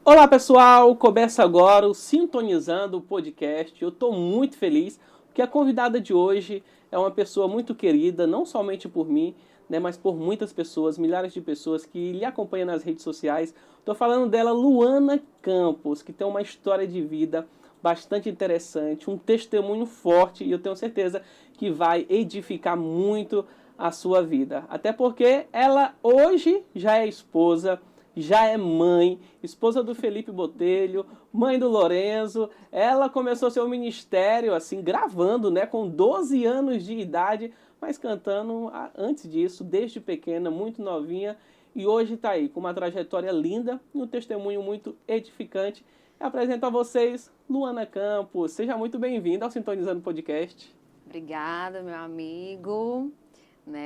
Olá pessoal, começa agora o Sintonizando o podcast. Eu estou muito feliz porque a convidada de hoje é uma pessoa muito querida, não somente por mim, né, mas por muitas pessoas, milhares de pessoas que lhe acompanham nas redes sociais. Estou falando dela, Luana Campos, que tem uma história de vida bastante interessante, um testemunho forte e eu tenho certeza que vai edificar muito a sua vida. Até porque ela hoje já é esposa, já é mãe, esposa do Felipe Botelho, mãe do Lorenzo. Ela começou seu ministério assim, gravando, né, com 12 anos de idade, mas cantando antes disso, desde pequena, muito novinha, e hoje está aí com uma trajetória linda e um testemunho muito edificante. Eu apresento a vocês Luana Campos. Seja muito bem-vinda ao Sintonizando Podcast. Obrigada, meu amigo.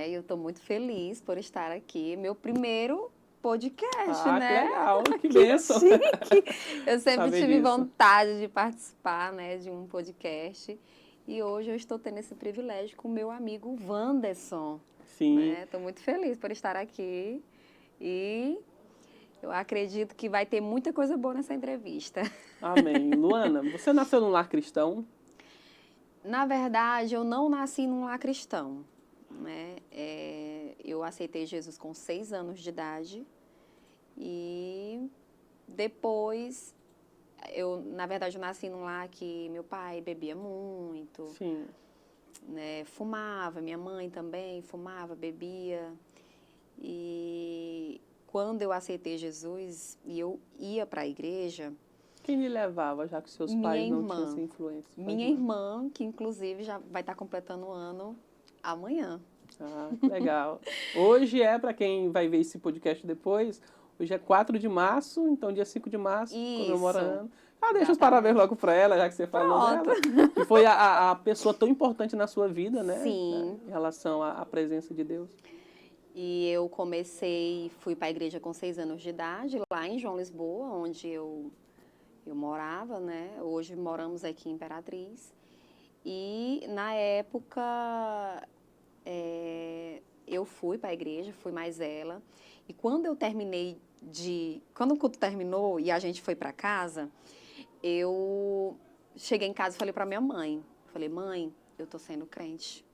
Eu estou muito feliz por estar aqui. Meu primeiro podcast, Que né? legal, que Que bênção. chique. Eu sempre Saber tive disso. vontade de participar, de um podcast. E hoje eu estou tendo esse privilégio com o meu amigo Wanderson. Sim. Estou muito feliz por estar aqui. E eu acredito que vai ter muita coisa boa nessa entrevista. Amém. Luana, você nasceu num lar cristão? Na verdade, eu não nasci num lar cristão, eu aceitei Jesus com 6 anos de idade e depois, na verdade, eu nasci num lar que meu pai bebia muito, Sim. Fumava, minha mãe também fumava, bebia. E quando eu aceitei Jesus e eu ia para a igreja, Quem lhe levava, já que seus minha pais não tinham irmã, essa influência? minha irmã, que inclusive já vai estar completando o ano amanhã. Que legal. Hoje para quem vai ver esse podcast depois, hoje é 4 de março, então dia 5 de março, comemora Isso. ano. Deixa os Exatamente. parabéns logo para ela, já que você falou Pronto. dela. Que foi a pessoa tão importante na sua vida, né? Sim. Em relação à presença de Deus. E eu fui para a igreja com 6 anos de idade, lá em João Lisboa, onde eu morava, né? Hoje moramos aqui em Imperatriz. E na época eu fui para a igreja, fui mais ela. E quando eu quando o culto terminou e a gente foi para casa, eu cheguei em casa e falei para minha mãe. Falei, mãe, eu tô sendo crente.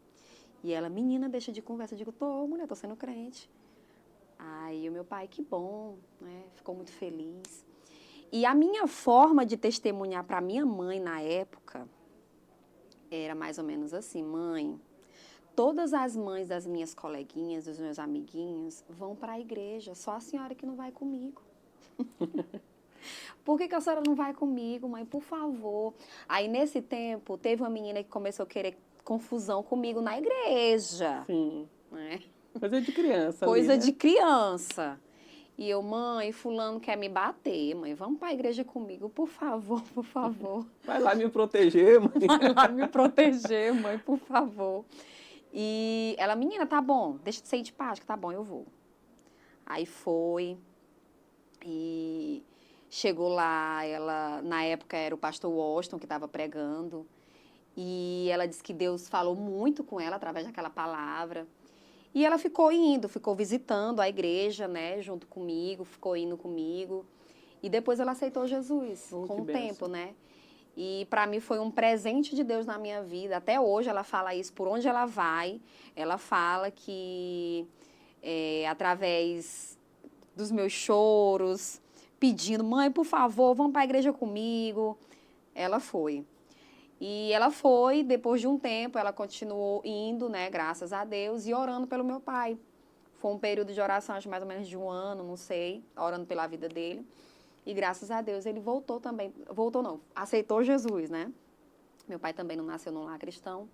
E ela, menina, deixa de conversa. Eu digo, mulher, tô sendo crente. Aí o meu pai, que bom, né? Ficou muito feliz. E a minha forma de testemunhar para minha mãe na época era mais ou menos assim, mãe, todas as mães das minhas coleguinhas, dos meus amiguinhos, vão para a igreja, só a senhora que não vai comigo. Por que a senhora não vai comigo, mãe? Por favor. Aí, nesse tempo, teve uma menina que começou a querer confusão comigo na igreja. Sim. Né? Coisa de criança. Coisa ali, né? de criança. E eu, mãe, fulano quer me bater, mãe, vamos para a igreja comigo, por favor, por favor. Vai lá me proteger, mãe. Vai lá me proteger, mãe, por favor. E ela, menina, tá bom, deixa de ser de paz, que tá bom, eu vou. Aí foi, e chegou lá, ela, na época era o pastor Washington que estava pregando, e ela disse que Deus falou muito com ela através daquela palavra. E ela ficou indo, ficou visitando a igreja, né, junto comigo, ficou indo comigo. E depois ela aceitou Jesus, com o tempo, né? E para mim foi um presente de Deus na minha vida. Até hoje ela fala isso, por onde ela vai, ela fala que através dos meus choros, pedindo, mãe, por favor, vamos para a igreja comigo. Ela foi. E ela foi, depois de um tempo, ela continuou indo, né, graças a Deus, e orando pelo meu pai. Foi um período de oração, acho mais ou menos de um ano, não sei, orando pela vida dele. E graças a Deus ele voltou também, voltou não, aceitou Jesus, né? Meu pai também não nasceu num lar cristão.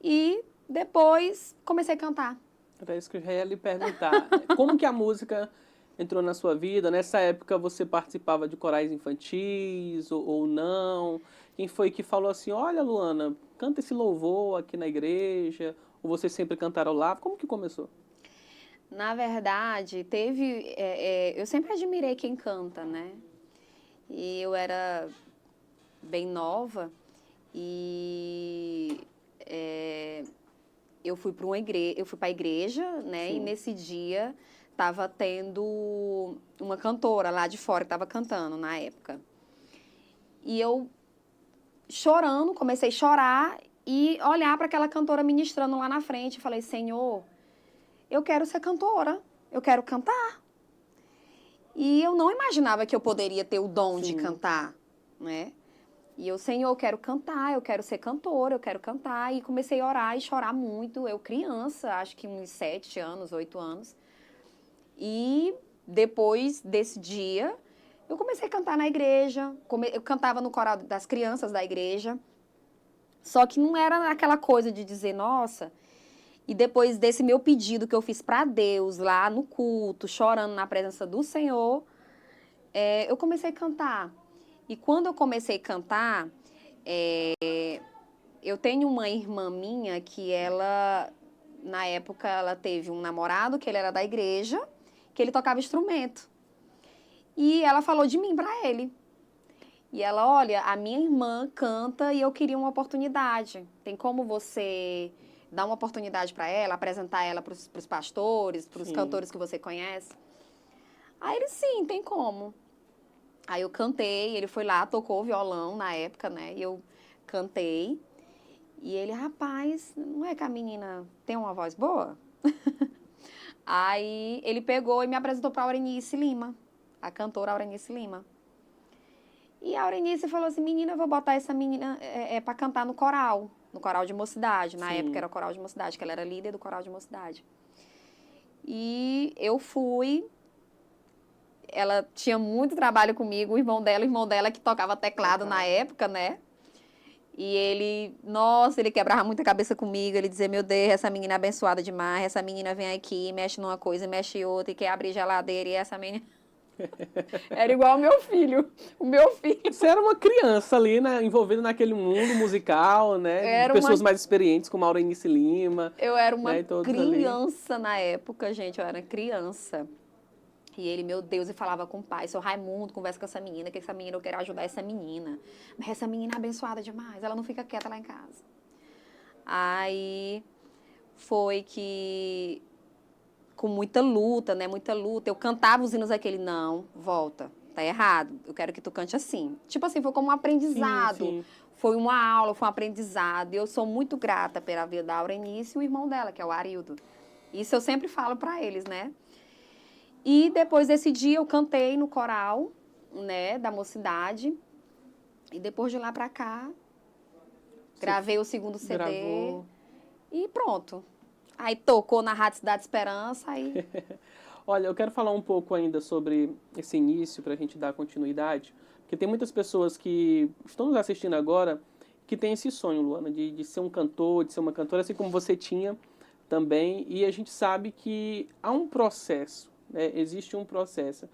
E depois comecei a cantar. Era isso que eu já ia lhe perguntar. Como que a música entrou na sua vida? Nessa época você participava de corais infantis ou não? Quem foi que falou assim, olha Luana, canta esse louvor aqui na igreja? Ou você sempre cantarolava? Como que começou? Na verdade, eu sempre admirei quem canta, né? E eu era bem nova e eu fui para a igreja, né? Sim. E nesse dia tava tendo uma cantora lá de fora que tava cantando na época. E eu chorando, comecei a chorar e olhar para aquela cantora ministrando lá na frente. Falei, Senhor, eu quero ser cantora, eu quero cantar. E eu não imaginava que eu poderia ter o dom de cantar, né? E eu, Senhor, eu quero cantar, eu quero ser cantora, eu quero cantar. E comecei a orar e chorar muito. Eu criança, acho que uns 7 anos, 8 anos. E depois desse dia, eu comecei a cantar na igreja. Eu cantava no coral das crianças da igreja. Só que não era aquela coisa de dizer, nossa. E depois desse meu pedido que eu fiz para Deus lá no culto, chorando na presença do Senhor, eu comecei a cantar. E quando eu comecei a cantar, eu tenho uma irmã minha que ela, na época, ela teve um namorado que ele era da igreja, que ele tocava instrumento. E ela falou de mim para ele. E ela, olha, a minha irmã canta e eu queria uma oportunidade. Tem como você dar uma oportunidade para ela, apresentar ela para os pastores, para os cantores que você conhece? Aí ele, sim, tem como. Aí eu cantei, ele foi lá, tocou violão na época, né? E eu cantei. E ele, rapaz, não é que a menina tem uma voz boa? Aí ele pegou e me apresentou para a Aurenice Lima, a cantora Aurenice Lima. E a Aurenice falou assim, menina, eu vou botar essa menina para cantar no coral de mocidade. Na época era o coral de mocidade, que ela era líder do coral de mocidade. E eu fui, ela tinha muito trabalho comigo, o irmão dela que tocava teclado na época, né? E ele, nossa, ele quebrava muita cabeça comigo, ele dizia, meu Deus, essa menina é abençoada demais, essa menina vem aqui, mexe numa coisa, mexe em outra, e quer abrir geladeira, e essa menina... Era igual o meu filho. Você era uma criança ali, né, envolvida naquele mundo musical, né, de pessoas mais experientes, como Aurenice Lima. Eu era uma né, todos criança ali. Na época, gente, eu era criança. E ele, meu Deus, e falava com o pai, seu Raimundo, conversa com essa menina, que essa menina, eu quero ajudar essa menina. Mas essa menina é abençoada demais, ela não fica quieta lá em casa. Aí foi que, com muita luta, né, muita luta, eu cantava os hinos daquele, não, volta, tá errado, eu quero que tu cante assim. Tipo assim, foi como um aprendizado, sim. Foi uma aula, foi um aprendizado. E eu sou muito grata pela vida da Aurenice e o irmão dela, que é o Arildo. Isso eu sempre falo pra eles, né? E depois desse dia eu cantei no coral, né, da mocidade. E depois de lá pra cá, gravei o segundo CD. Gravou. E pronto. Aí tocou na Rádio Cidade Esperança, aí... Olha, eu quero falar um pouco ainda sobre esse início, para a gente dar continuidade, porque tem muitas pessoas que estão nos assistindo agora que têm esse sonho, Luana, de ser um cantor, de ser uma cantora, assim como você tinha também, e a gente sabe que há um processo, né? Existe um processo.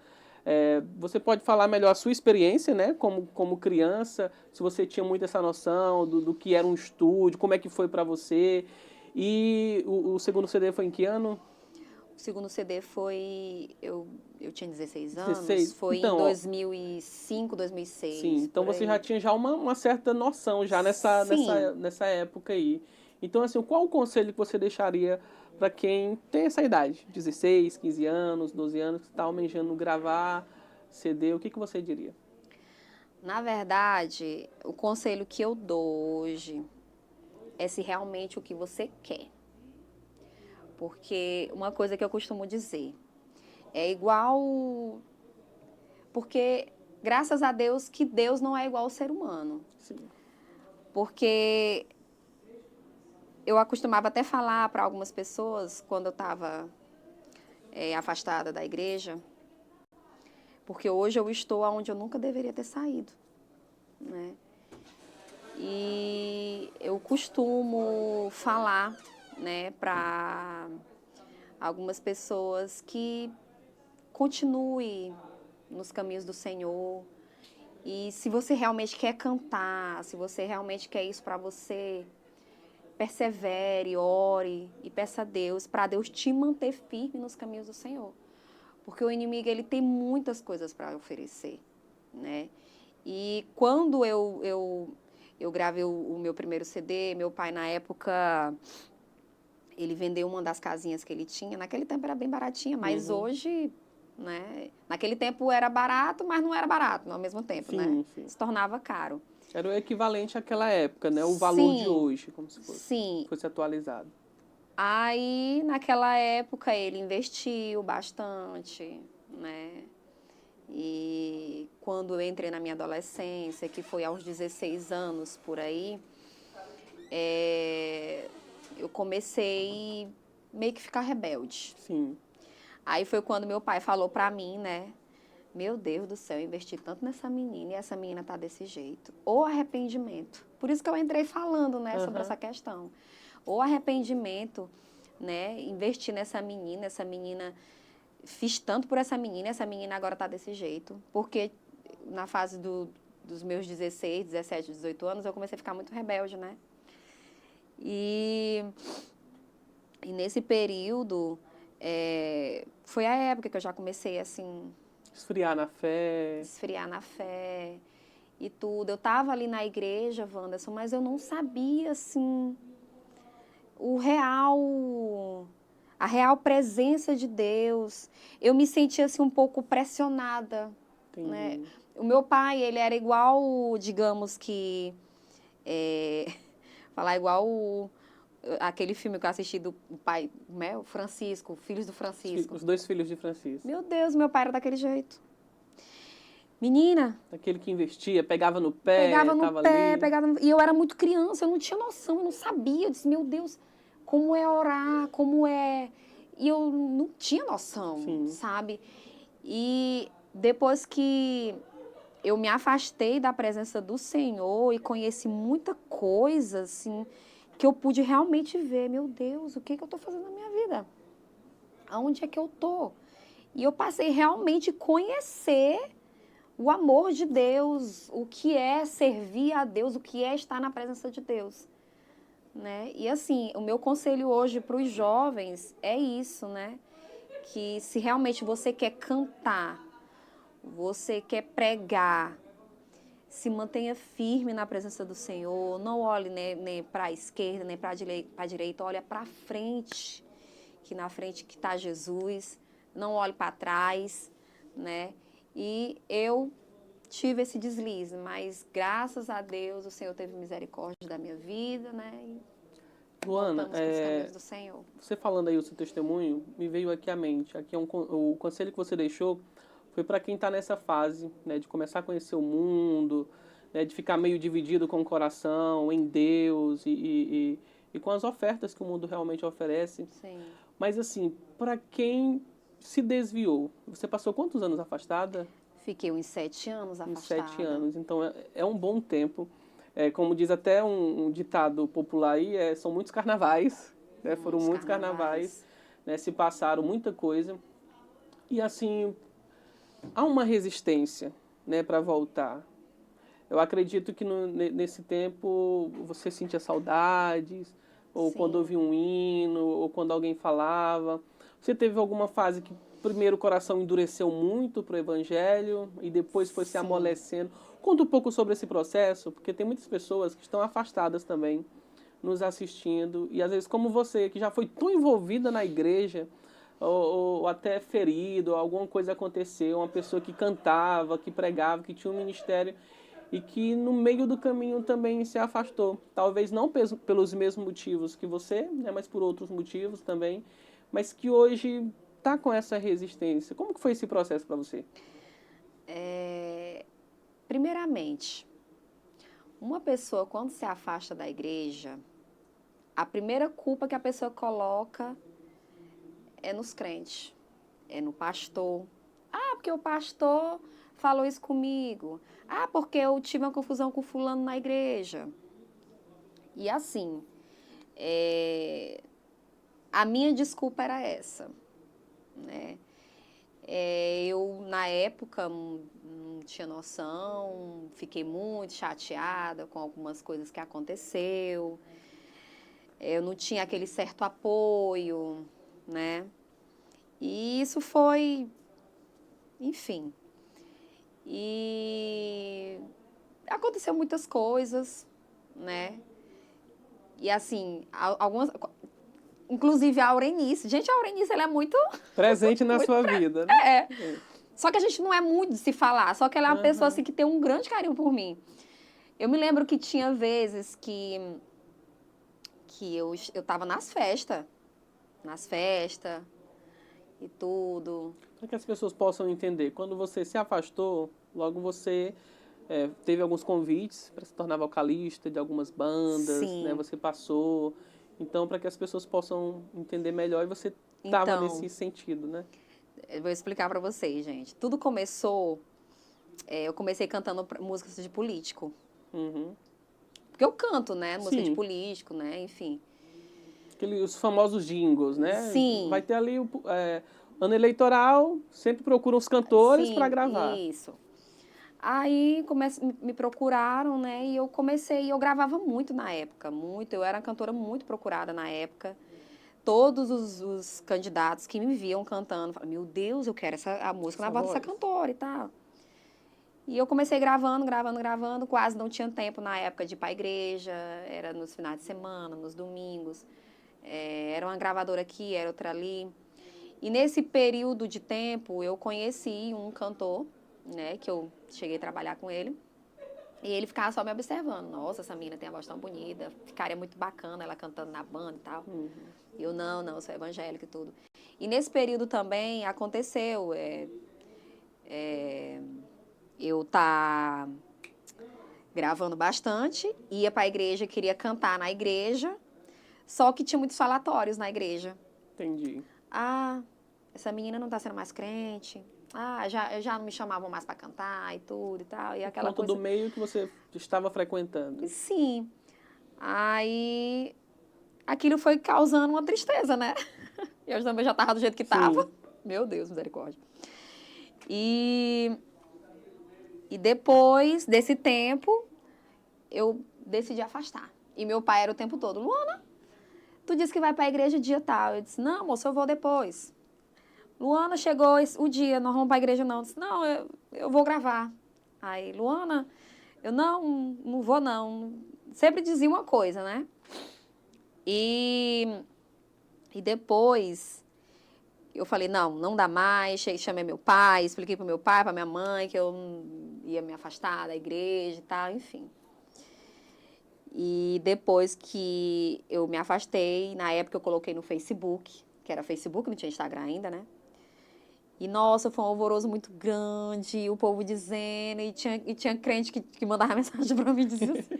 Você pode falar melhor a sua experiência, né, como criança, se você tinha muito essa noção do que era um estúdio, como é que foi para você, e o segundo CD foi em que ano? O segundo CD foi... Eu tinha 16 anos. 16? Foi Então, em 2005, 2006. Sim, então você já tinha já uma certa noção já nessa época aí. Então, assim, qual o conselho que você deixaria para quem tem essa idade? 16, 15 anos, 12 anos, que está almejando gravar CD, o que você diria? Na verdade, o conselho que eu dou hoje é se realmente o que você quer. Porque uma coisa que eu costumo dizer, é igual... Porque, graças a Deus, que Deus não é igual ao ser humano. Sim. Porque eu acostumava até falar para algumas pessoas, quando eu estava afastada da igreja, porque hoje eu estou onde eu nunca deveria ter saído, né? E eu costumo falar, né, para algumas pessoas que continue nos caminhos do Senhor. E se você realmente quer cantar, se você realmente quer isso para você, persevere, ore e peça a Deus, para Deus te manter firme nos caminhos do Senhor. Porque o inimigo, ele tem muitas coisas para oferecer, né? E quando eu gravei o meu primeiro CD, meu pai, na época, ele vendeu uma das casinhas que ele tinha. Naquele tempo era bem baratinha, mas hoje, né? Naquele tempo era barato, mas não era barato ao mesmo tempo, né? Sim. Se tornava caro. Era o equivalente àquela época, né? O valor de Sim, hoje, como se sim. fosse atualizado. Aí, naquela época, ele investiu bastante, né? E quando eu entrei na minha adolescência, que foi aos 16 anos por aí, eu comecei meio que ficar rebelde. Sim. Aí foi quando meu pai falou pra mim, né? Meu Deus do céu, eu investi tanto nessa menina e essa menina tá desse jeito. Ou arrependimento. Por isso que eu entrei falando, né, sobre essa questão. Ou arrependimento, né? Investir nessa menina, fiz tanto por essa menina agora tá desse jeito. Porque na fase dos meus 16, 17, 18 anos, eu comecei a ficar muito rebelde, né? E nesse período, foi a época que eu já comecei, assim, Esfriar na fé. esfriar na fé e tudo. Eu tava ali na igreja, Wanderson, mas eu não sabia, assim, a real presença de Deus. Eu me sentia, assim, um pouco pressionada, né? Entendi. O meu pai, ele era igual, digamos que, falar igual aquele filme que eu assisti do pai, né? O Francisco, Filhos do Francisco. Os 2 filhos de Francisco. Meu Deus, meu pai era daquele jeito. Menina, Aquele que investia, pegava no pé, pegava no tava pé, ali. E eu era muito criança, eu não tinha noção, eu não sabia. Eu disse, meu Deus, como é orar, como é. E eu não tinha noção, Sim. sabe? E depois que eu me afastei da presença do Senhor e conheci muita coisa, assim, que eu pude realmente ver, meu Deus, o que eu estou fazendo na minha vida? Aonde é que eu tô? E eu passei realmente a conhecer o amor de Deus, o que é servir a Deus, o que é estar na presença de Deus, né? E assim, o meu conselho hoje para os jovens é isso, né? Que se realmente você quer cantar, você quer pregar, se mantenha firme na presença do Senhor, não olhe nem para a esquerda, nem para a direita, olha para frente, que na frente que está Jesus, não olhe para trás, né? E eu tive esse deslize, mas graças a Deus o Senhor teve misericórdia da minha vida, né? E Luana, voltamos para os caminhos do Senhor. você falando aí o seu testemunho, me veio aqui à mente. Aqui o conselho que você deixou foi para quem está nessa fase, né, de começar a conhecer o mundo, né, de ficar meio dividido com o coração em Deus e com as ofertas que o mundo realmente oferece. Sim. Mas assim, para quem se desviou, você passou quantos anos afastada? Fiquei uns 7 anos Uns afastada. 7 anos. Então é um bom tempo. Como diz até um ditado popular aí, são muitos carnavais, né? Foram muitos carnavais, né? Se passaram muita coisa. E assim, há uma resistência, né, para voltar. Eu acredito que nesse tempo você sentia saudades, ou Sim. quando ouvia um hino, ou quando alguém falava. Você teve alguma fase que primeiro o coração endureceu muito para o evangelho e depois foi se Sim. amolecendo? Conta um pouco sobre esse processo, porque tem muitas pessoas que estão afastadas também, nos assistindo, e às vezes como você, que já foi tão envolvida na igreja, ou até ferido, alguma coisa aconteceu, uma pessoa que cantava, que pregava, que tinha um ministério, e que no meio do caminho também se afastou. Talvez não pelos mesmos motivos que você, né, mas por outros motivos também, mas que hoje está com essa resistência. Como que foi esse processo para você? Primeiramente, uma pessoa quando se afasta da igreja, a primeira culpa que a pessoa coloca é nos crentes, é no pastor. Ah, porque o pastor falou isso comigo. Ah, porque eu tive uma confusão com fulano na igreja. E assim, a minha desculpa era essa, né? Eu, na época, não tinha noção, fiquei muito chateada com algumas coisas que aconteceu. Eu não tinha aquele certo apoio, né? E isso foi, enfim. E aconteceu muitas coisas, né? E assim, algumas inclusive a Aurenice. Gente, a Aurenice, ela é muito... Presente na sua vida, né? É. Só que a gente não é muito de se falar, só que ela é uma pessoa assim, que tem um grande carinho por mim. Eu me lembro que tinha vezes que eu tava nas festas e tudo. Para que as pessoas possam entender, quando você se afastou, logo você teve alguns convites para se tornar vocalista de algumas bandas, Sim. né? Você passou. Então, para que as pessoas possam entender melhor, e você estava Então, nesse sentido, né? eu vou explicar pra vocês, gente. Tudo começou... eu comecei cantando músicas de político. Uhum. Porque eu canto, né? Música de Sim. político, né? Enfim. Os famosos jingles, né? Sim. Vai ter ali o ano eleitoral, sempre procuram os cantores para gravar. Isso. Aí me procuraram, né? E eu comecei, eu gravava muito na época, muito. Eu era uma cantora muito procurada na época. Todos os candidatos que me viam cantando, falavam, meu Deus, eu quero a música na voz dessa cantora e tal. E eu comecei gravando, quase não tinha tempo na época de ir pra igreja, era nos finais de semana, nos domingos. Era uma gravadora aqui, era outra ali. E nesse período de tempo, eu conheci um cantor, né, que eu cheguei a trabalhar com ele. E ele ficava só me observando. Nossa, essa menina tem a voz tão bonita, ficaria muito bacana ela cantando na banda e tal. Uhum. E eu, não, eu sou evangélica e tudo. E nesse período também aconteceu, eu tá gravando bastante, ia pra igreja, queria cantar na igreja, só que tinha muitos falatórios na igreja. Entendi. Ah, essa menina não tá sendo mais crente. Ah, já não me chamavam mais para cantar e tudo e tal. E aquela Por conta do meio que você estava frequentando. Sim. Aí, aquilo foi causando uma tristeza, né? Eu também já tava do jeito que tava. Meu Deus, misericórdia. E depois desse tempo, eu decidi afastar. E meu pai era o tempo todo, Luana, tu disse que vai pra igreja dia tal. Eu disse, não, moço, eu vou depois. Luana, chegou o dia, nós vamos pra igreja não. Eu disse, não, eu vou gravar. Aí, Luana, eu não vou não. Sempre dizia uma coisa, né? E depois, eu falei, não dá mais. Chamei meu pai, expliquei pro meu pai, pra minha mãe, que eu ia me afastar da igreja e tal, enfim. E depois que eu me afastei, na época eu coloquei no Facebook, que era Facebook, não tinha Instagram ainda, né? E, nossa, foi um alvoroço muito grande, o povo dizendo, e tinha crente que mandava mensagem pra mim e dizia assim,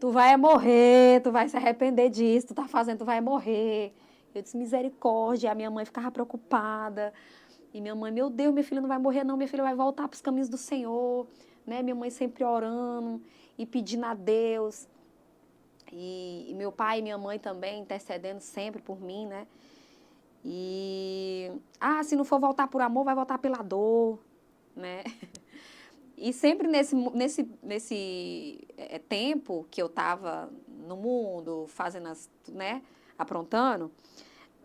tu vai morrer, tu vai se arrepender disso, tu tá fazendo, tu vai morrer. Eu disse, misericórdia, a minha mãe ficava preocupada, e minha mãe, meu Deus, minha filha não vai morrer não, minha filha vai voltar pros caminhos do Senhor, né? Minha mãe sempre orando e pedindo a Deus, e meu pai e minha mãe também intercedendo sempre por mim, né? E, se não for voltar por amor, vai voltar pela dor, né? E sempre nesse tempo que eu estava no mundo, fazendo né, aprontando,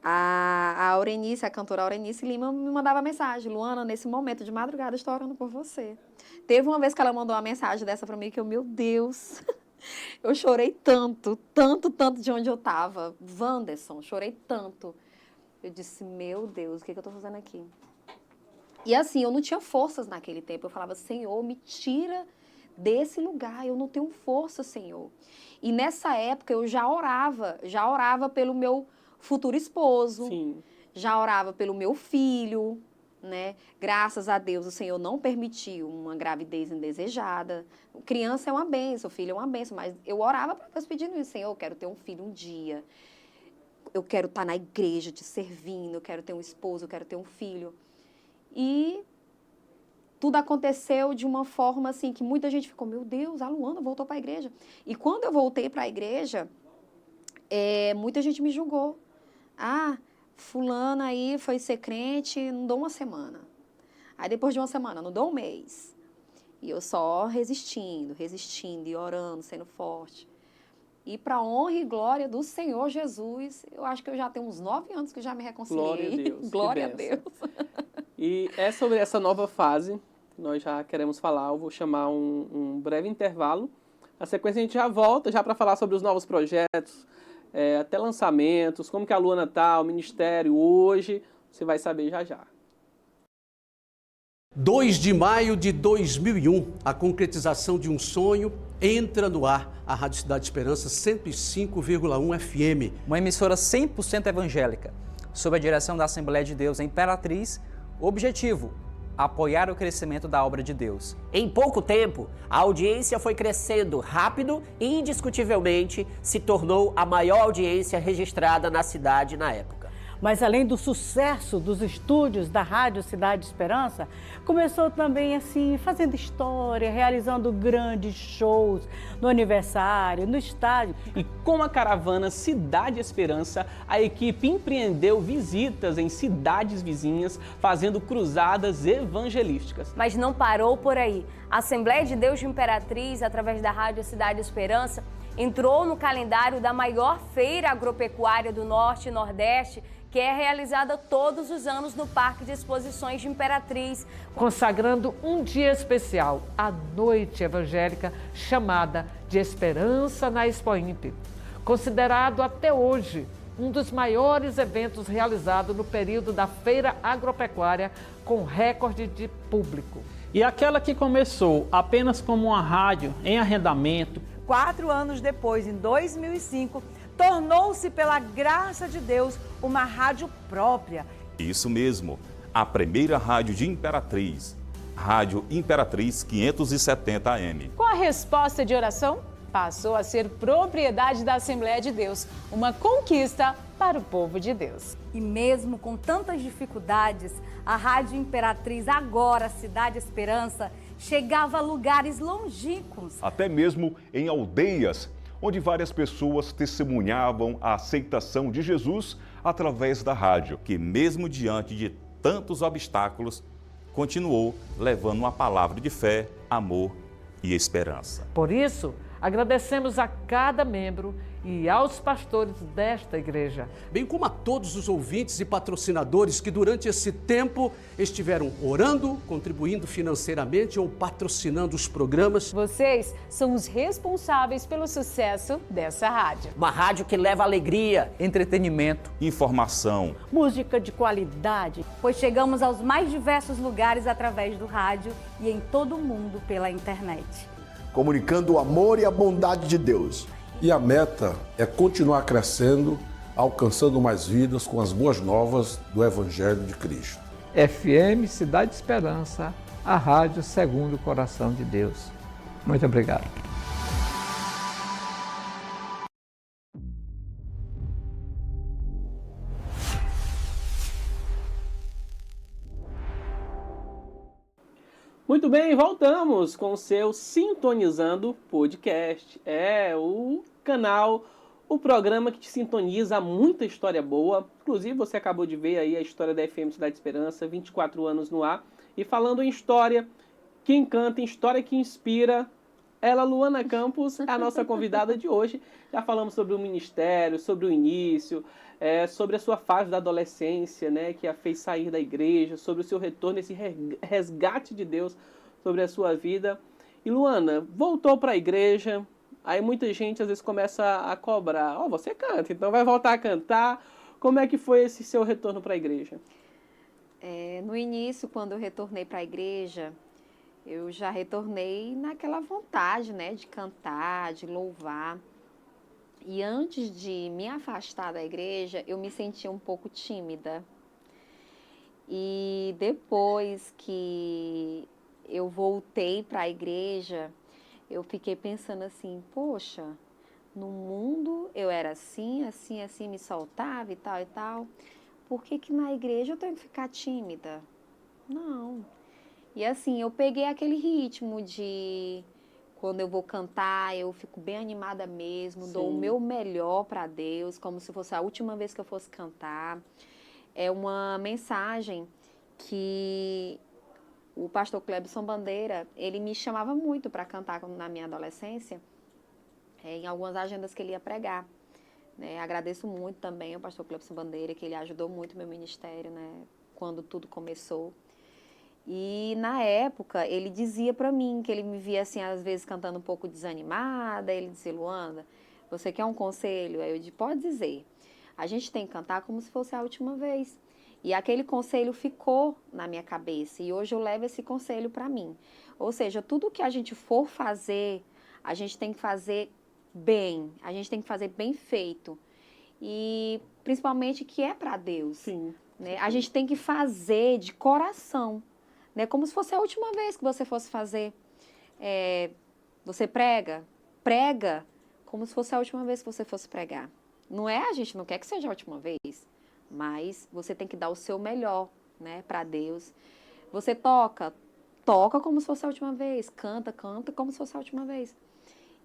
a Aurenice, a cantora Aurenice Lima, me mandava mensagem, Luana, nesse momento de madrugada, estou orando por você. Teve uma vez que ela mandou uma mensagem dessa para mim, que meu Deus, eu chorei tanto de onde eu estava. Wanderson, chorei tanto. Eu disse, meu Deus, o que eu estou fazendo aqui? E assim, eu não tinha forças naquele tempo. Eu falava, Senhor, me tira desse lugar. Eu não tenho força, Senhor. E nessa época eu já orava pelo meu futuro esposo. Sim. Já orava pelo meu filho, né? Graças a Deus o Senhor não permitiu uma gravidez indesejada. Criança é uma bênção, filho é uma bênção, mas eu orava para Deus pedindo isso, Senhor, eu quero ter um filho um dia. Eu quero estar na igreja te servindo, eu quero ter um esposo, eu quero ter um filho. E tudo aconteceu de uma forma assim, que muita gente ficou, meu Deus, a Luana voltou para a igreja. E quando eu voltei para a igreja, muita gente me julgou. Fulana aí foi ser crente, não dou uma semana. Aí depois de uma semana, não dou um mês. E eu só resistindo e orando, sendo forte. E para a honra e glória do Senhor Jesus, eu acho que eu já tenho uns 9 anos que já me reconciliei. Glória a Deus. Glória a Deus. E é sobre essa nova fase que nós já queremos falar. Eu vou chamar um breve intervalo. Na sequência a gente já volta já para falar sobre os novos projetos, até lançamentos, como que a Luana tá, o ministério hoje, você vai saber já já. 2 de maio de 2001, a concretização de um sonho entra no ar a Rádio Cidade Esperança 105,1 FM. Uma emissora 100% evangélica, sob a direção da Assembleia de Deus em Imperatriz. Objetivo: apoiar o crescimento da obra de Deus. Em pouco tempo, a audiência foi crescendo rápido e indiscutivelmente se tornou a maior audiência registrada na cidade na época. Mas além do sucesso dos estúdios da Rádio Cidade Esperança, começou também assim, fazendo história, realizando grandes shows no aniversário, no estádio. E com a caravana Cidade Esperança, a equipe empreendeu visitas em cidades vizinhas, fazendo cruzadas evangelísticas. Mas não parou por aí. A Assembleia de Deus de Imperatriz, através da Rádio Cidade Esperança, entrou no calendário da maior feira agropecuária do Norte e Nordeste, que é realizada todos os anos no Parque de Exposições de Imperatriz. Consagrando um dia especial, a Noite Evangélica, chamada de Esperança na Expo Imp. Considerado até hoje um dos maiores eventos realizados no período da feira agropecuária, com recorde de público. E aquela que começou apenas como uma rádio em arrendamento, 4 anos depois, em 2005, tornou-se, pela graça de Deus, uma rádio própria. Isso mesmo, a primeira rádio de Imperatriz, Rádio Imperatriz 570 AM. Com a resposta de oração, passou a ser propriedade da Assembleia de Deus, uma conquista para o povo de Deus. E mesmo com tantas dificuldades, a Rádio Imperatriz, agora Cidade Esperança, chegava a lugares longínquos. Até mesmo em aldeias, onde várias pessoas testemunhavam a aceitação de Jesus através da rádio. Que mesmo diante de tantos obstáculos, continuou levando uma palavra de fé, amor e esperança. Por isso, agradecemos a cada membro e aos pastores desta igreja, bem como a todos os ouvintes e patrocinadores que durante esse tempo estiveram orando, contribuindo financeiramente ou patrocinando os programas. Vocês são os responsáveis pelo sucesso dessa rádio. Uma rádio que leva alegria, Entretenimento, Informação, Música de qualidade, pois chegamos aos mais diversos lugares através do rádio e em todo o mundo pela internet. Comunicando o amor e a bondade de Deus. E a meta é continuar crescendo, alcançando mais vidas com as boas novas do Evangelho de Cristo. FM Cidade Esperança, a rádio segundo o coração de Deus. Muito obrigado. Muito bem, voltamos com o seu Sintonizando Podcast. É o canal, o programa que te sintoniza muita história boa. Inclusive, você acabou de ver aí a história da FM Cidade Esperança, 24 anos no ar. E falando em história que encanta, em história que inspira, ela, Luana Campos, é a nossa convidada de hoje. Já falamos sobre o ministério, sobre o início, sobre a sua fase da adolescência, né, que a fez sair da igreja, sobre o seu retorno, esse resgate de Deus sobre a sua vida. E Luana, voltou para a igreja, aí muita gente às vezes começa a cobrar, você canta, então vai voltar a cantar. Como é que foi esse seu retorno para a igreja? No início, quando eu retornei para a igreja, eu já retornei naquela vontade, né, de cantar, de louvar. E antes de me afastar da igreja, eu me sentia um pouco tímida. E depois que eu voltei para a igreja, eu fiquei pensando assim, poxa, no mundo eu era assim, me soltava e tal. Por que que na igreja eu tenho que ficar tímida? Não. E assim, eu peguei aquele ritmo de... Quando eu vou cantar, eu fico bem animada mesmo, Sim. Dou o meu melhor para Deus, como se fosse a última vez que eu fosse cantar. É uma mensagem que o pastor Clebson Bandeira, ele me chamava muito para cantar na minha adolescência, em algumas agendas que ele ia pregar. Né? Agradeço muito também ao pastor Clebson Bandeira, que ele ajudou muito o meu ministério, né? Quando tudo começou. E na época ele dizia para mim que ele me via assim às vezes cantando um pouco desanimada, ele dizia, Luanda, você quer um conselho? Aí eu disse, pode dizer. A gente tem que cantar como se fosse a última vez. E aquele conselho ficou na minha cabeça e hoje eu levo esse conselho para mim. Ou seja, tudo que a gente for fazer, a gente tem que fazer bem, a gente tem que fazer bem feito. E principalmente que é para Deus. Sim. Né? A gente tem que fazer de coração, né? Como se fosse a última vez que você fosse fazer. Você prega como se fosse a última vez que você fosse pregar. Não é, a gente não quer que seja a última vez, mas você tem que dar o seu melhor, né, para Deus. Você toca como se fosse a última vez, canta como se fosse a última vez.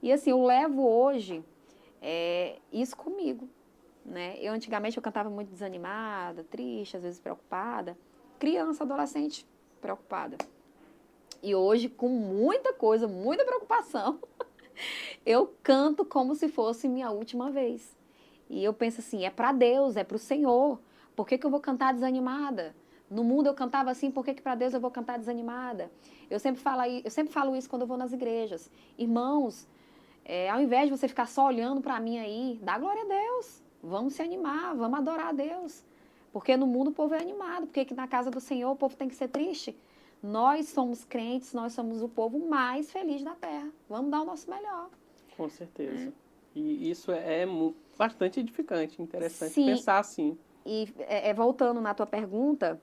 E assim, eu levo hoje isso comigo, né? Antigamente eu cantava muito desanimada, triste, às vezes preocupada, criança, adolescente, preocupada. E hoje, com muita coisa, muita preocupação, eu canto como se fosse minha última vez. E eu penso assim, é para Deus, é para o Senhor. Por que eu vou cantar desanimada? No mundo eu cantava assim, por que para Deus eu vou cantar desanimada? Eu sempre falo isso quando eu vou nas igrejas. Irmãos, ao invés de você ficar só olhando para mim aí, dá glória a Deus. Vamos se animar, vamos adorar a Deus. Porque no mundo o povo é animado, porque aqui na casa do Senhor o povo tem que ser triste. Nós somos crentes, nós somos o povo mais feliz da terra. Vamos dar o nosso melhor. Com certeza. E isso é bastante edificante, interessante Sim. pensar assim. E voltando na tua pergunta,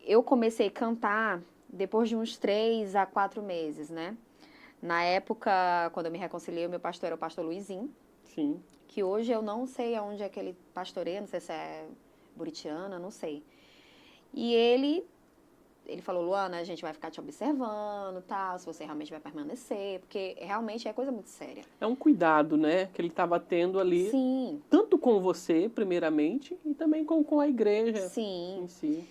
eu comecei a cantar depois de uns 3 a 4 meses, né? Na época, quando eu me reconciliei, o meu pastor era o pastor Luizinho. Sim. Que hoje eu não sei aonde é que ele pastoreia, não sei se é Buritiana, não sei. E ele falou, Luana, a gente vai ficar te observando, tal, se você realmente vai permanecer, porque realmente é coisa muito séria. É um cuidado, né, que ele estava tendo ali. Sim. Tanto com você, primeiramente, e também com a igreja. Sim. Em si.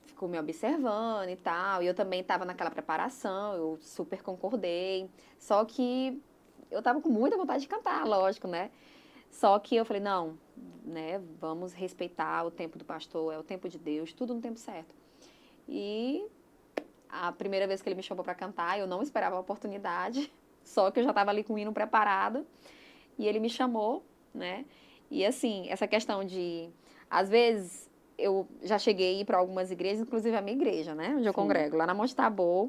Ficou me observando e tal, e eu também estava naquela preparação, eu super concordei, só que eu estava com muita vontade de cantar, lógico, né? Só que eu falei, não, né, vamos respeitar o tempo do pastor, é o tempo de Deus, tudo no tempo certo. E a primeira vez que ele me chamou para cantar, eu não esperava a oportunidade, só que eu já estava ali com o hino preparado, e ele me chamou, né? E assim, essa questão de, às vezes, eu já cheguei a ir para algumas igrejas, inclusive a minha igreja, né? Onde eu congrego, lá na Monte Tabor,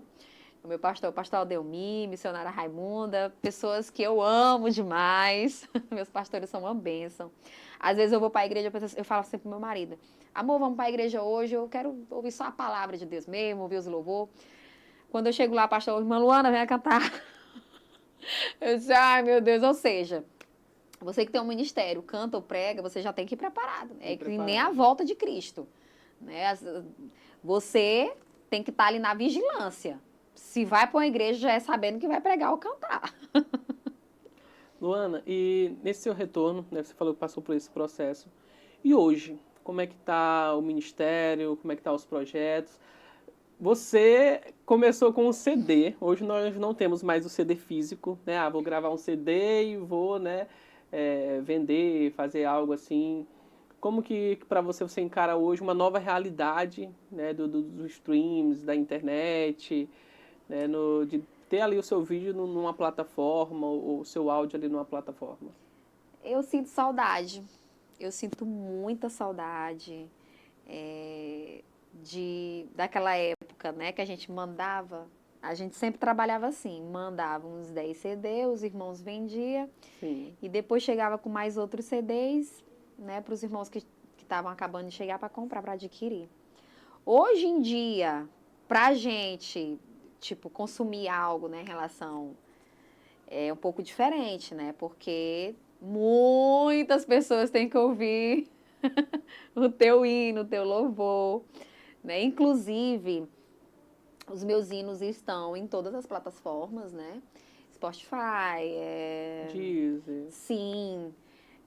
o meu pastor, o pastor Aldelmi, missionária Raimunda, pessoas que eu amo demais, meus pastores são uma bênção. Às vezes eu vou para a igreja, eu falo sempre pro meu marido, amor, vamos para a igreja hoje, eu quero ouvir só a palavra de Deus mesmo, ouvir os louvor. Quando eu chego lá, pastor, irmã Luana, venha cantar. Eu disse, ai meu Deus, ou seja, você que tem um ministério, canta ou prega, você já tem que ir preparado. É que nem a volta de Cristo, né? Você tem que estar ali na vigilância. Se vai para uma igreja, já é sabendo que vai pregar ou cantar. Luana, e nesse seu retorno, né, você falou que passou por esse processo. E hoje, como é que está o ministério? Como é que estão os projetos? Você começou com um CD. Hoje nós não temos mais o CD físico, né? Ah, vou gravar um CD e vou, né, vender, fazer algo assim. Como que para você encara hoje uma nova realidade, né, dos streams, da internet, né, de ter ali o seu vídeo numa plataforma, ou o seu áudio ali numa plataforma? Eu sinto saudade. Eu sinto muita saudade daquela época, né, que a gente mandava. A gente sempre trabalhava assim, mandava uns 10 CDs, os irmãos vendiam. Sim. E depois chegava com mais outros CDs, né, para os irmãos que estavam acabando de chegar para comprar, para adquirir. Hoje em dia, para a gente, tipo, consumir algo, né, em relação, é um pouco diferente, né, porque muitas pessoas têm que ouvir o teu hino, o teu louvor, né, inclusive os meus hinos estão em todas as plataformas, né, Spotify, Deezer. Sim,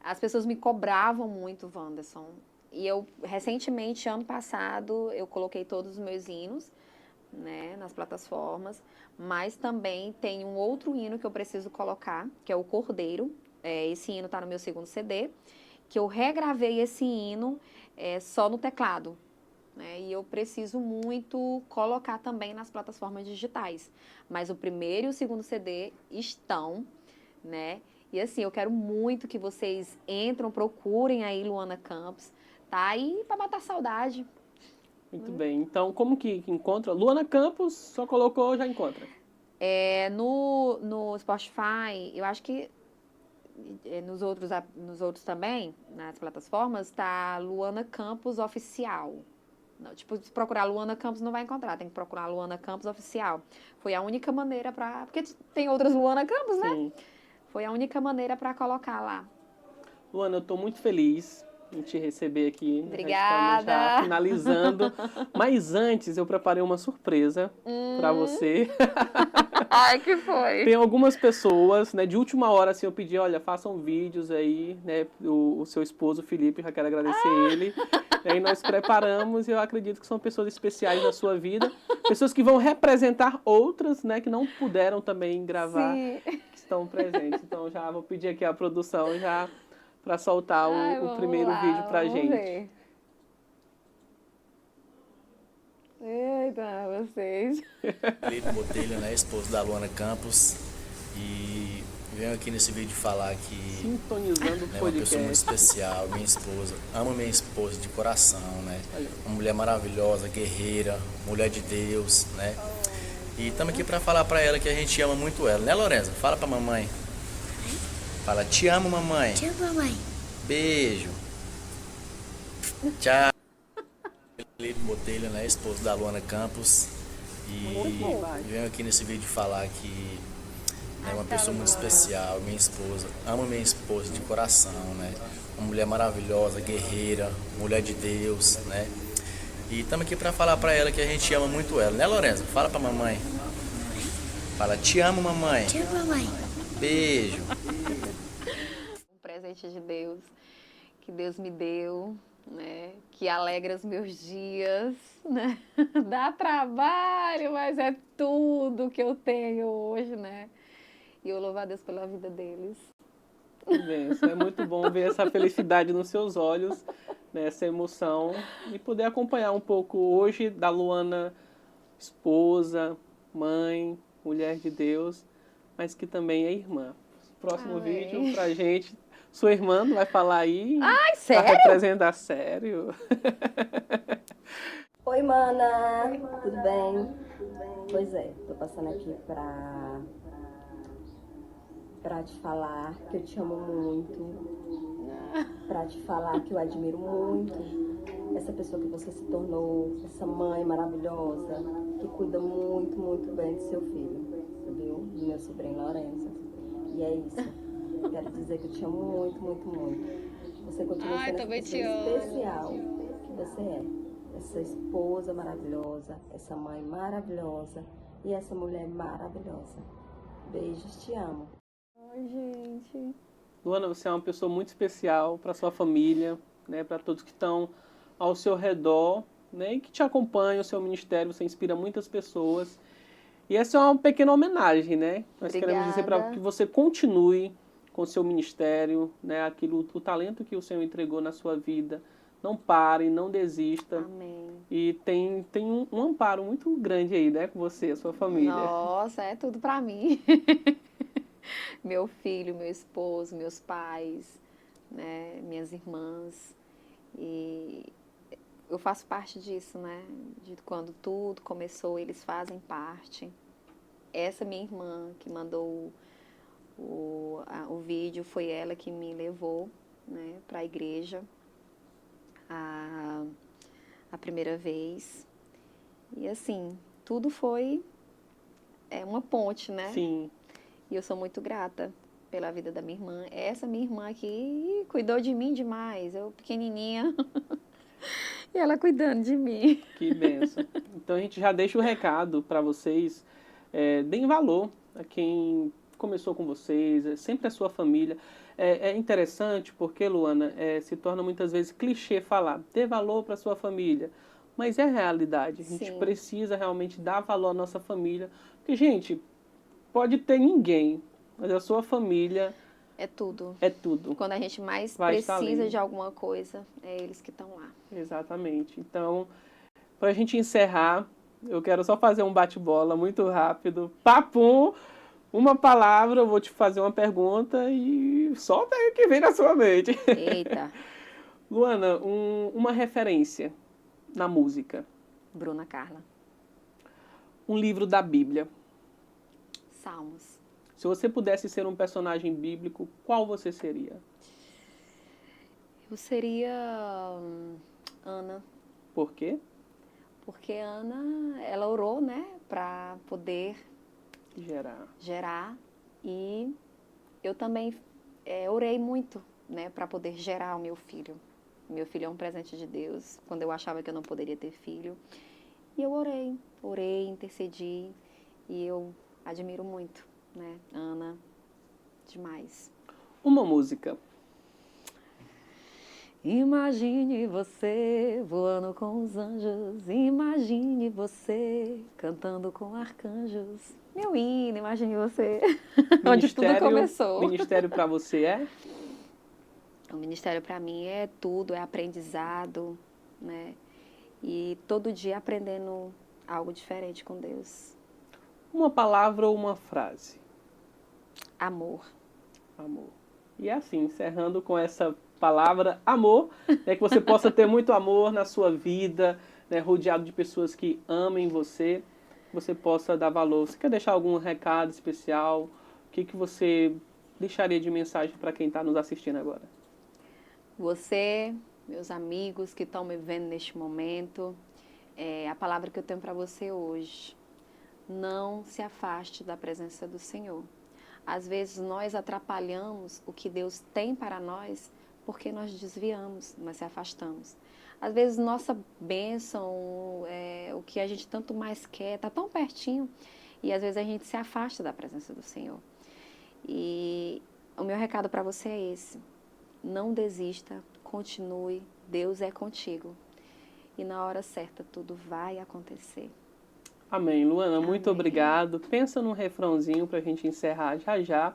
as pessoas me cobravam muito, Wanderson, e eu, recentemente, ano passado, eu coloquei todos os meus hinos, né, nas plataformas, mas também tem um outro hino que eu preciso colocar, que é o Cordeiro. Esse hino está no meu segundo CD, que eu regravei esse hino só no teclado, né, e eu preciso muito colocar também nas plataformas digitais. Mas o primeiro e o segundo CD estão, né, E assim, eu quero muito que vocês procurem aí Luana Campos, tá? E para matar a saudade. Muito bem. Então, como que encontra? Luana Campos, só colocou, já encontra. No Spotify, eu acho que nos outros também, nas plataformas, tá Luana Campos Oficial. Não, tipo, se procurar Luana Campos não vai encontrar, tem que procurar Luana Campos Oficial. Foi a única maneira porque tem outras Luana Campos, né? Sim. Foi a única maneira para colocar lá. Luana, eu estou muito feliz em te receber aqui. Obrigada. Já finalizando. Mas antes, eu preparei uma surpresa para você. Ai, que foi? Tem algumas pessoas, né, de última hora, assim, eu pedi, olha, façam vídeos aí, né, o seu esposo, Felipe, já quero agradecer ele. E aí nós preparamos e eu acredito que são pessoas especiais na sua vida. Pessoas que vão representar outras, né, que não puderam também gravar, Sim. que estão presentes. Então já vou pedir aqui a produção já para soltar o primeiro vídeo pra gente. Ver. Eita, vocês. Felipe Botelho, né, esposo da Luana Campos, e venho aqui nesse vídeo falar que sintonizando o é uma podcast. pessoa muito especial, minha esposa, amo minha esposa de coração, né, uma mulher maravilhosa, guerreira, mulher de Deus, né, e estamos aqui para falar para ela que a gente ama muito ela, né, Lorenza? Fala para mamãe. Fala, te amo, mamãe. Te amo, mamãe. Beijo. Tchau. Felipe Botelho, né, esposo da Luana Campos, e venho aqui nesse vídeo falar que é uma pessoa muito especial, minha esposa, amo minha esposa de coração, né, uma mulher maravilhosa, guerreira, mulher de Deus, né, e estamos aqui para falar para ela que a gente ama muito ela, né, Lorenza? Fala para mamãe. Fala, te amo, mamãe. Te amo, mamãe. Beijo. Um presente de Deus, que Deus me deu, né, que alegra os meus dias, né, dá trabalho, mas é tudo que eu tenho hoje, né, e eu louvo a Deus pela vida deles. Que bênção, é muito bom ver essa felicidade nos seus olhos, né, essa emoção, e poder acompanhar um pouco hoje da Luana, esposa, mãe, mulher de Deus, mas que também é irmã. Próximo vídeo pra gente. Sua irmã não vai falar aí? Ai, sério? Pra representar sério. Oi, mana. Tudo bem? Pois é, tô passando aqui pra te falar que eu te amo muito. Pra te falar que eu admiro muito essa pessoa que você se tornou, essa mãe maravilhosa, que cuida muito, muito bem do seu filho, viu? Do meu sobrinho Lourenço. E é isso. Quero dizer que eu te amo muito, muito, muito. Você continua sendo essa pessoa especial que você é. Essa esposa maravilhosa, essa mãe maravilhosa e essa mulher maravilhosa. Beijos, te amo. Ai, gente. Luana, você é uma pessoa muito especial para sua família, né, para todos que estão ao seu redor, né, e que te acompanham, o seu ministério, você inspira muitas pessoas. E essa é uma pequena homenagem, né? Nós queremos dizer para que você continue com o seu ministério, né, o talento que o Senhor entregou na sua vida. Não pare, não desista. Amém. E tem um amparo muito grande aí, né, com você, a sua família. Nossa, é tudo pra mim. Meu filho, meu esposo, meus pais, né, minhas irmãs. E eu faço parte disso, né? De quando tudo começou, eles fazem parte. Essa minha irmã que mandou o vídeo, foi ela que me levou, né, para a igreja a primeira vez. E assim, tudo foi uma ponte, né? Sim. E eu sou muito grata pela vida da minha irmã. Essa minha irmã aqui cuidou de mim demais. Eu pequenininha e ela cuidando de mim. Que benção. Então a gente já deixa o recado para vocês. Deem valor a quem começou com vocês, sempre a sua família. É interessante porque, Luana, se torna muitas vezes clichê falar, dê valor para sua família. Mas é a realidade. A gente precisa realmente dar valor à nossa família. Porque, gente, pode ter ninguém, mas a sua família é tudo. É tudo. Quando a gente mais Vai precisa de alguma coisa, é eles que estão lá. Exatamente. Então, para a gente encerrar, eu quero só fazer um bate-bola muito rápido. Papum! Uma palavra, eu vou te fazer uma pergunta e solta aí o que vem na sua mente. Eita. Luana, uma referência na música. Bruna Carla. Um livro da Bíblia. Salmos. Se você pudesse ser um personagem bíblico, qual você seria? Eu seria Ana. Por quê? Porque Ana, ela orou, né, para poder gerar. E eu também orei muito, né, para poder gerar o meu filho. Meu filho é um presente de Deus, quando eu achava que eu não poderia ter filho. E eu orei, intercedi, e eu admiro muito, né, Ana, demais. Uma música. Imagine você voando com os anjos, imagine você cantando com arcanjos. Meu hino, imagine você, onde tudo começou. Ministério para você é? O ministério para mim é tudo, é aprendizado, né? E todo dia aprendendo algo diferente com Deus. Uma palavra ou uma frase? Amor. Amor. E assim, encerrando com essa palavra amor, né, que você possa ter muito amor na sua vida, né, rodeado de pessoas que amem você, que você possa dar valor. Você quer deixar algum recado especial? O que você deixaria de mensagem para quem está nos assistindo agora? Você, meus amigos que estão me vendo neste momento, a palavra que eu tenho para você hoje: não se afaste da presença do Senhor. Às vezes nós atrapalhamos o que Deus tem para nós porque nós desviamos, nós se afastamos. Às vezes nossa bênção, o que a gente tanto mais quer, está tão pertinho, e às vezes a gente se afasta da presença do Senhor. E o meu recado para você é esse: não desista, continue, Deus é contigo. E na hora certa tudo vai acontecer. Amém. Luana, muito obrigado. Pensa num refrãozinho para a gente encerrar já já.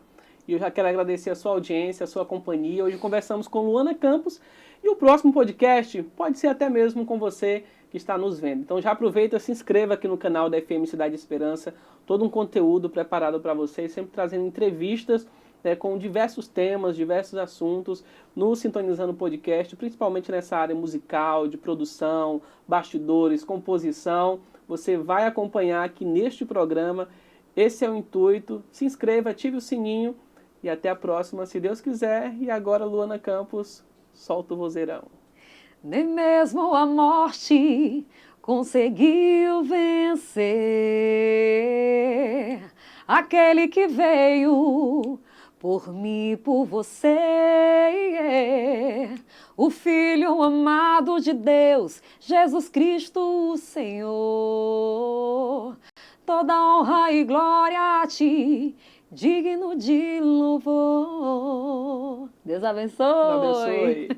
E eu já quero agradecer a sua audiência, a sua companhia. Hoje conversamos com Luana Campos e o próximo podcast pode ser até mesmo com você que está nos vendo. Então já aproveita, se inscreva aqui no canal da FM Cidade Esperança. Todo um conteúdo preparado para vocês, sempre trazendo entrevistas, né, com diversos temas, diversos assuntos no Sintonizando Podcast, principalmente nessa área musical, de produção, bastidores, composição. Você vai acompanhar aqui neste programa. Esse é o intuito. Se inscreva, ative o sininho e até a próxima, se Deus quiser. E agora, Luana Campos, solta o vozeirão. Nem mesmo a morte conseguiu vencer aquele que veio por mim e por você, o Filho amado de Deus, Jesus Cristo, o Senhor. Toda honra e glória a ti, digno de louvor. Deus abençoe. Deus abençoe.